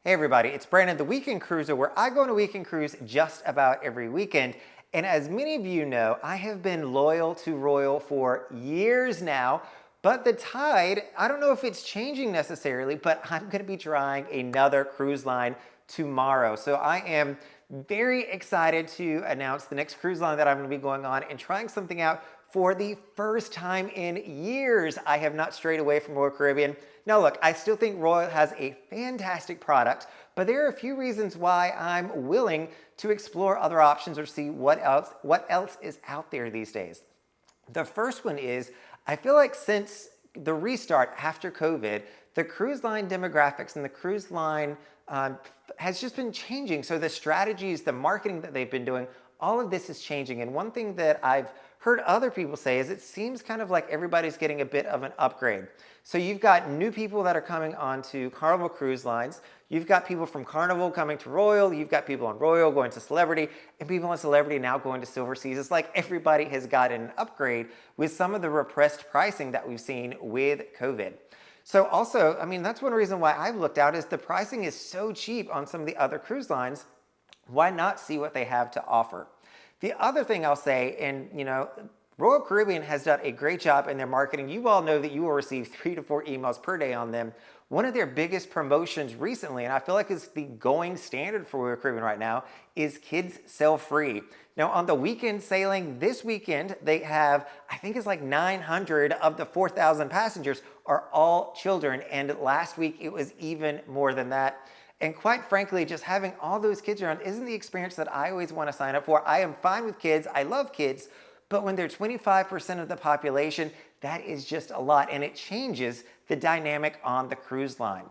Hey everybody, it's Brandon, the Weekend Cruiser, where I go on a weekend cruise just about every weekend. And as many of you know, I have been loyal to Royal for years now, but the tide, I don't know if it's changing necessarily, but I'm gonna be trying another cruise line tomorrow. So I am very excited to announce the next cruise line that I'm gonna be going on and trying something out for the first time in years. I have not strayed away from Royal Caribbean. Now look, I still think Royal has a fantastic product, but there are a few reasons why I'm willing to explore other options or see what else is out there these days. The first one is, I feel like since the restart after COVID, the cruise line demographics and the cruise line has just been changing. So the strategies, the marketing that they've been doing, all of this is changing. And one thing that I've heard other people say is it seems kind of like everybody's getting a bit of an upgrade. So you've got new people that are coming onto Carnival Cruise Lines. You've got people from Carnival coming to Royal. You've got people on Royal going to Celebrity, and people on Celebrity now going to Silver Seas. It's like everybody has gotten an upgrade with some of the repressed pricing that we've seen with COVID. So also, I mean, that's one reason why I've looked out is the pricing is so cheap on some of the other cruise lines. Why not see what they have to offer? The other thing I'll say, and Royal Caribbean has done a great job in their marketing. You all know that you will receive 3 to 4 emails per day on them. One of their biggest promotions recently, and I feel like it's the going standard for Royal Caribbean right now, is kids sail free. Now on the weekend sailing this weekend, they have, I think it's like 900 of the 4,000 passengers are all children. And last week it was even more than that. And quite frankly, just having all those kids around isn't the experience that I always want to sign up for. I am fine with kids. I love kids. But when they're 25% of the population, that is just a lot. And it changes the dynamic on the cruise line.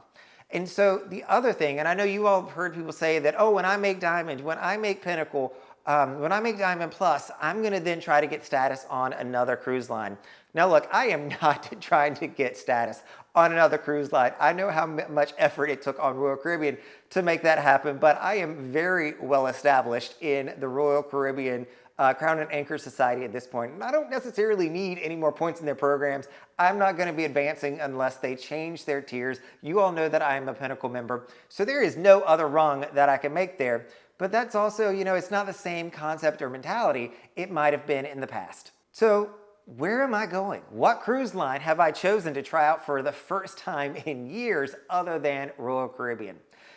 And so the other thing, and I know you all have heard people say that, oh, when I make Diamond, when I make Pinnacle, when I make Diamond Plus, I'm going to then try to get status on another cruise line. Now look, I am not trying to get status on another cruise line. I know how much effort it took on Royal Caribbean to make that happen, but I am very well established in the Royal Caribbean Crown and Anchor Society at this point. And I don't necessarily need any more points in their programs. I'm not going to be advancing unless they change their tiers. You all know that I am a Pinnacle member, so there is no other rung that I can make there. But that's also, it's not the same concept or mentality it might have been in the past. So where am I going? What cruise line have I chosen to try out for the first time in years other than Royal Caribbean?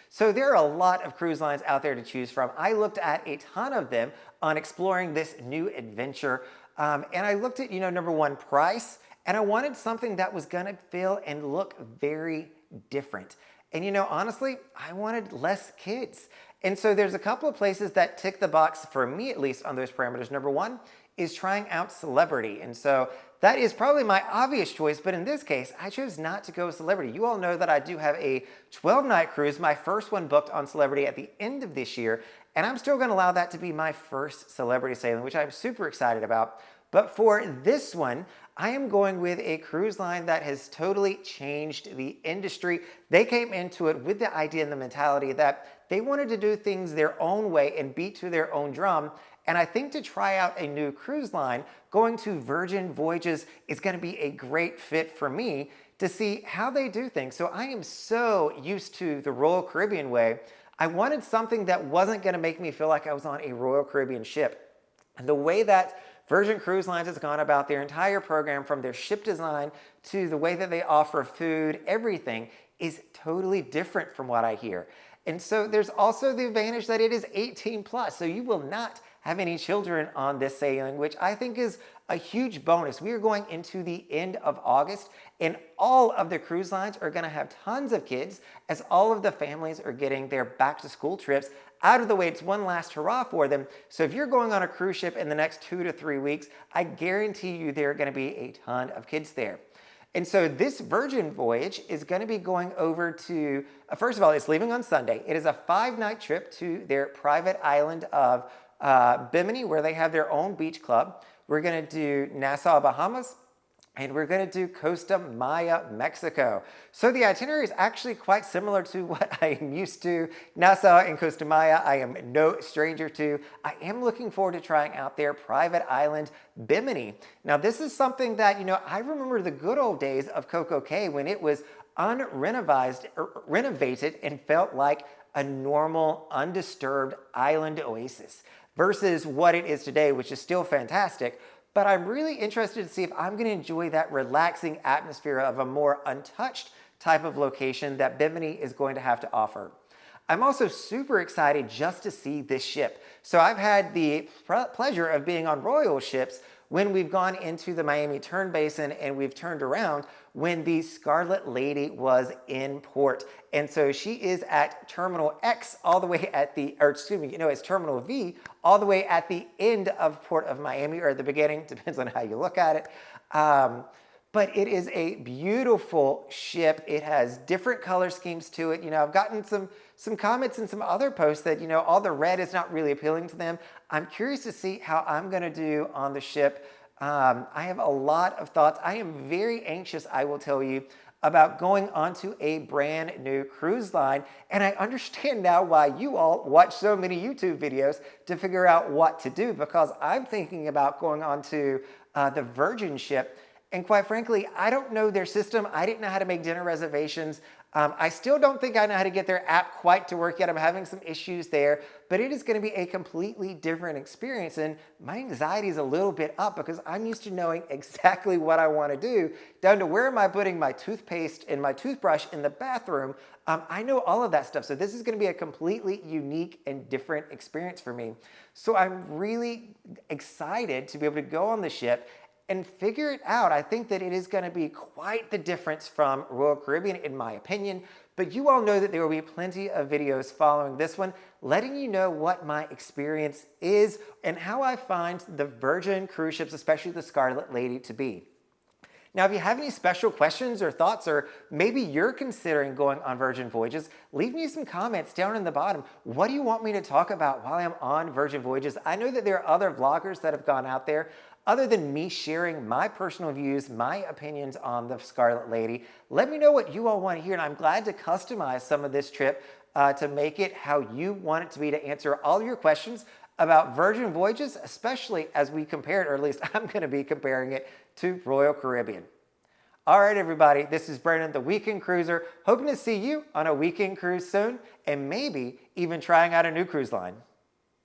So there are a lot of cruise lines out there to choose from. I looked at a ton of them on exploring this new adventure. And I looked at, number one, price, and I wanted something that was gonna feel and look very different. And honestly, I wanted less kids. And so there's a couple of places that tick the box for me, at least on those parameters. Number one is trying out Celebrity. And so that is probably my obvious choice, but in this case, I chose not to go with Celebrity. You all know that I do have a 12-night cruise, my first one booked on Celebrity at the end of this year, and I'm still gonna allow that to be my first Celebrity sailing, which I'm super excited about. But for this one, I am going with a cruise line that has totally changed the industry. They came into it with the idea and the mentality that they wanted to do things their own way and beat to their own drum. And I think to try out a new cruise line, going to Virgin Voyages is going to be a great fit for me to see how they do things. So I am so used to the Royal Caribbean way. I wanted something that wasn't going to make me feel like I was on a Royal Caribbean ship. And the way that Virgin Cruise Lines has gone about their entire program, from their ship design to the way that they offer food, everything is totally different from what I hear. And so there's also the advantage that it is 18 plus, so you will not have any children on this sailing, which I think is a huge bonus. We are going into the end of August, and all of the cruise lines are gonna have tons of kids as all of the families are getting their back to school trips out of the way. It's one last hurrah for them. So if you're going on a cruise ship in the next 2 to 3 weeks, I guarantee you there are gonna be a ton of kids there. And so this Virgin voyage is going to be going over to, first of all, it's leaving on Sunday. It is a 5-night trip to their private island of Bimini, where they have their own beach club. We're going to do Nassau, Bahamas, and we're going to do Costa Maya, Mexico. So the itinerary is actually quite similar to what I am used to. Nassau and Costa Maya, I am no stranger to. I am looking forward to trying out their private island, Bimini. Now this is something that, I remember the good old days of Coco Cay when it was renovated and felt like a normal, undisturbed island oasis versus what it is today, which is still fantastic. But I'm really interested to see if I'm going to enjoy that relaxing atmosphere of a more untouched type of location that Bimini is going to have to offer. I'm also super excited just to see this ship. So I've had the pleasure of being on Royal ships when we've gone into the Miami Turn Basin and we've turned around when the Scarlet Lady was in port. And so she is at Terminal X all the way at the, or excuse me, it's Terminal V all the way at the end of Port of Miami, or at the beginning, depends on how you look at it. But it is a beautiful ship. It has different color schemes to it. I've gotten some comments and some other posts that, all the red is not really appealing to them. I'm curious to see how I'm going to do on the ship. I have a lot of thoughts. I am very anxious, I will tell you, about going onto a brand new cruise line. And I understand now why you all watch so many YouTube videos to figure out what to do, because I'm thinking about going onto the Virgin ship. And quite frankly, I don't know their system. I didn't know how to make dinner reservations. I still don't think I know how to get their app quite to work yet. I'm having some issues there, but it is going to be a completely different experience. And my anxiety is a little bit up because I'm used to knowing exactly what I want to do, down to where am I putting my toothpaste and my toothbrush in the bathroom. I know all of that stuff. So this is going to be a completely unique and different experience for me. So I'm really excited to be able to go on the ship and figure it out. I think that it is going to be quite the difference from Royal Caribbean, in my opinion. But you all know that there will be plenty of videos following this one, letting you know what my experience is and how I find the Virgin cruise ships, especially the Scarlet Lady, to be. Now, if you have any special questions or thoughts, or maybe you're considering going on Virgin Voyages, leave me some comments down in the bottom. What do you want me to talk about while I'm on Virgin Voyages? I know that there are other vloggers that have gone out there. Other than me sharing my personal views, my opinions on the Scarlet Lady, let me know what you all want to hear, and I'm glad to customize some of this trip to make it how you want it to be, to answer all your questions about Virgin Voyages, especially as we compare it, or at least I'm going to be comparing it to Royal Caribbean. All right, everybody, this is Brandon, the Weekend Cruiser, hoping to see you on a weekend cruise soon, and maybe even trying out a new cruise line.